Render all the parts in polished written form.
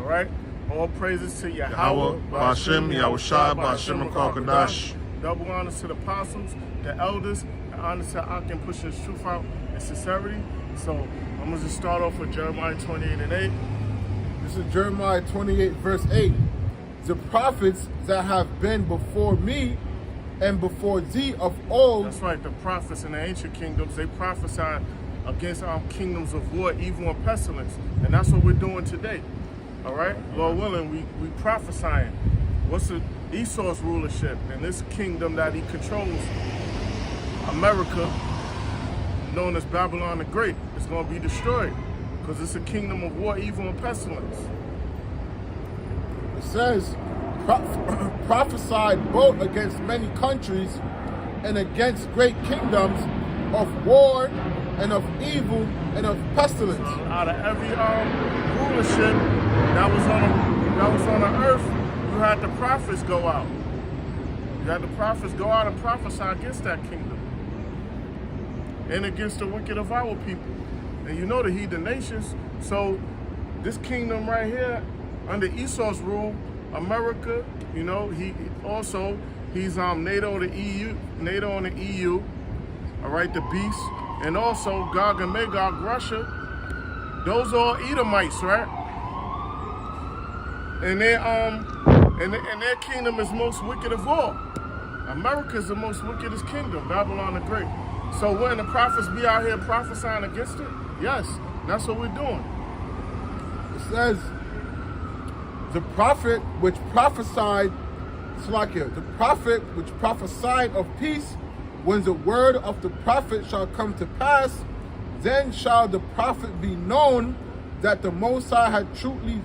All right? All praises to Yahweh, Ba'ashem, Yahushua, Ba'ashem, HaKadosh. Double honors to the apostles, the elders, and honor to Akim pushing his truth out in sincerity. So I'm going to just start off with Jeremiah 28:8. This is Jeremiah 28, verse 8. The prophets that have been before me and before thee of old. That's right, the prophets in the ancient kingdoms, they prophesied against our kingdoms of war, evil, and pestilence. And that's what we're doing today. All right? Lord willing, we prophesying. What's the Esau's rulership and this kingdom that he controls, America, known as Babylon the Great, is going to be destroyed because it's a kingdom of war, evil, and pestilence. It says, prophesied both against many countries and against great kingdoms of war and of evil and of pestilence. So out of every rulership that was on the earth, you had the prophets go out. You had the prophets go out and prophesy against that kingdom and against the wicked of our people. And you know the heathen nations. So this kingdom right here, under Esau's rule, America, you know, he's NATO, the EU, NATO and the EU, all right, the beast, and also Gog and Magog, Russia. Those are Edomites, right? And their kingdom is most wicked of all. America is the most wickedest kingdom, Babylon the Great. So when the prophets be out here prophesying against it, yes, that's what we're doing. It says, the prophet which prophesied, the prophet which prophesied of peace, when the word of the prophet shall come to pass, then shall the prophet be known that the Most High had truly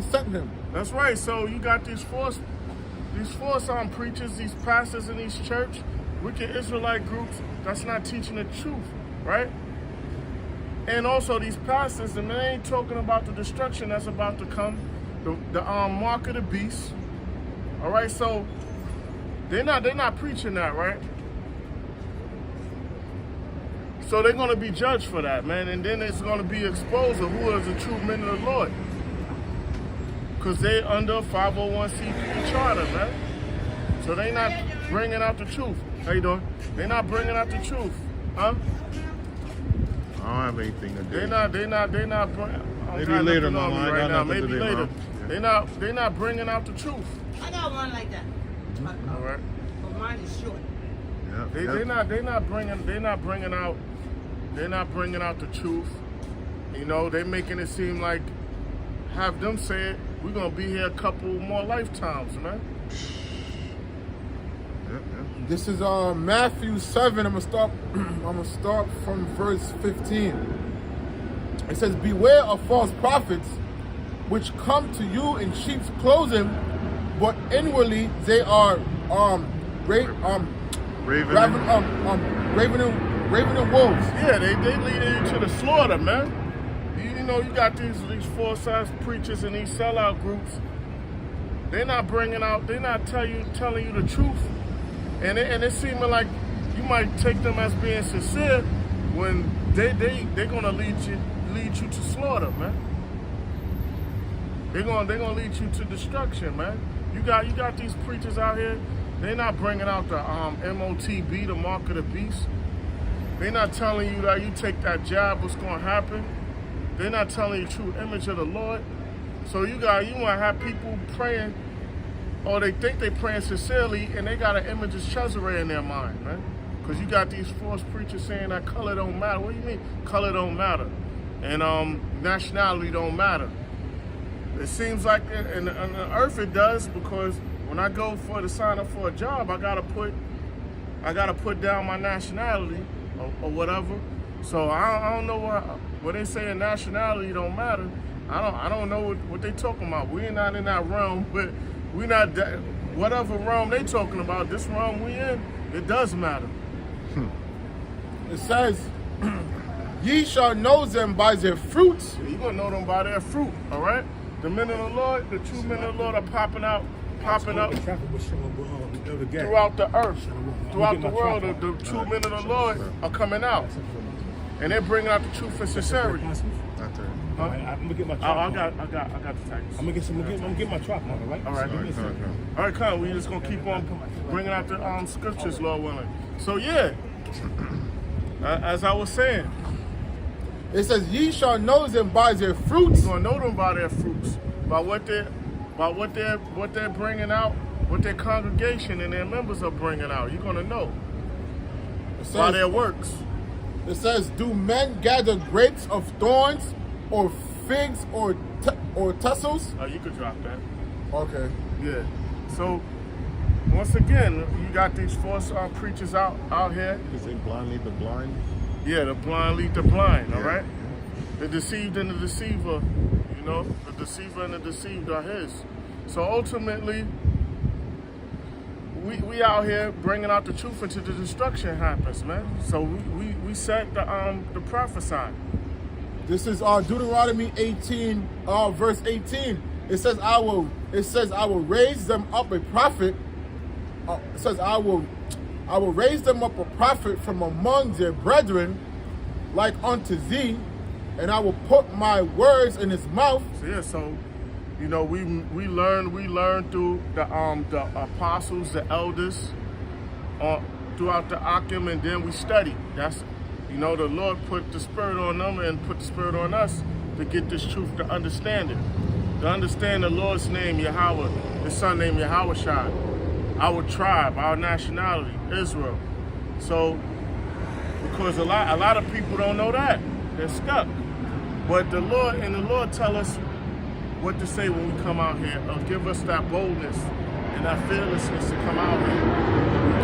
sent him. That's right. So you got these false preachers, these pastors in these church, wicked Israelite groups that's not teaching the truth, right? And also these pastors, and they ain't talking about the destruction that's about to come, the mark of the beast. All right, so they're not preaching that, right? So they're going to be judged for that, man. And then it's going to be exposed of who is the true men of the Lord. Because they're under a 501c3 charter, man. So they're not bringing out the truth. How you doing? They're not bringing out the truth. Huh? I don't have anything to do. They're not bringing. Maybe later, Mama. Right now. Maybe Maybe later. Yeah. They're not bringing out the truth. I got one like that. All right. But mine is short. Yeah. They're not bringing out the truth. You know, they're making it seem like, have them say it, we're gonna be here a couple more lifetimes, man. This is Matthew 7. I'm gonna start from verse 15. It says, beware of false prophets, which come to you in sheep's clothing, but inwardly they are ravening wolves. Yeah, they leading you to the slaughter, man. You know, you got these false-ass preachers and these sellout groups. They're not telling you the truth. And it's seeming like you might take them as being sincere when they're gonna lead you to slaughter, man. They're gonna lead you to destruction, man. You got these preachers out here. They're not bringing out the MOTB, the mark of the beast. They're not telling you that you take that jab, what's gonna happen. They're not telling you the true image of the Lord. So you want to have people praying, or they think they're praying sincerely, and they got an image of Cesare in their mind, man. Because you got these false preachers saying that color don't matter. What do you mean color don't matter? And nationality don't matter. It seems like in the earth it does, because when I go to sign up for a job, I gotta put down my nationality or whatever. So I don't know what they say nationality don't matter. I don't know what they talking about. We're not in that realm, but we're not whatever realm they talking about. This realm we in, it does matter. It says, ye shall know them by their fruits. You're gonna know them by their fruit, all right? The men of the Lord, the true men of the Lord are popping up throughout the earth, throughout the world. The true men of the Lord are coming out, and they're bringing out the truth and sincerity. Not there. Huh? I'm gonna get my Oh, truck. I got the text. I'm gonna get my truck, man, all right? All right. So, listen. All right, come. We just gonna keep on bringing out the scriptures, Lord willing. So yeah, as I was saying, It says, ye shall know them by their fruits. you're gonna know them by their fruits, by what they're bringing out, what their congregation and their members are bringing out. You're gonna know It by says, their works. it says, do men gather grapes of thorns or figs or tassels? Oh, you could drop that. Okay. Yeah. So once again, you got these false preachers out here. You say blind lead the blind. Yeah, the blind lead the blind. All Yeah. right. The deceived and the deceiver. You know, the deceiver and the deceived are his. So ultimately, we out here bringing out the truth until the destruction happens, man. So we set the prophesy. This is Deuteronomy 18, verse 18. It says, I will raise them up a prophet. It says, I will raise them up a prophet from among their brethren, like unto thee, and I will put my words in his mouth. So yeah, so you know we learn through the apostles, the elders, throughout the Akim, and then we study. That's, you know, the Lord put the spirit on them and put the spirit on us to get this truth, to understand it, to understand the Lord's name, Yahweh, His Son named Yahushua, our tribe, our nationality, Israel. So because a lot of people don't know that, they're stuck. But the Lord tell us what to say when we come out here. Give us that boldness and that fearlessness to come out here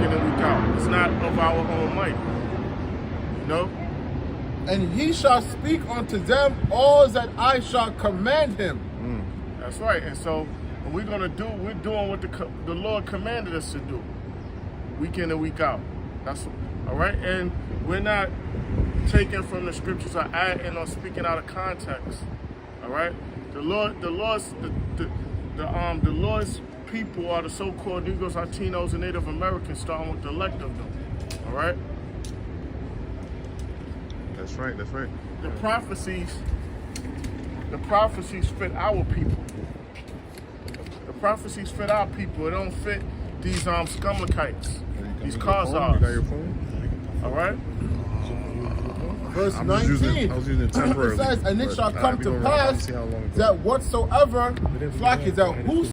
week in and week out. It's not of our own might, you know. And he shall speak unto them all that I shall command him. That's right. And so what we're doing what the Lord commanded us to do, week in and week out. That's all right. And we're not taking from the scriptures or adding or speaking out of context. All right. The Lord's people are the so-called Negroes, Latinos, and Native Americans, starting with the elect of them. All right. That's right. That's right. The prophecies fit our people. The prophecies fit our people. It don't fit these scumlakites, these You got your Khazars. phone? All right. Verse I'm just 19. I was using it temporarily. It says, and it but shall I'll come be to going pass see how long it goes. that whatsoever, flock is that whoso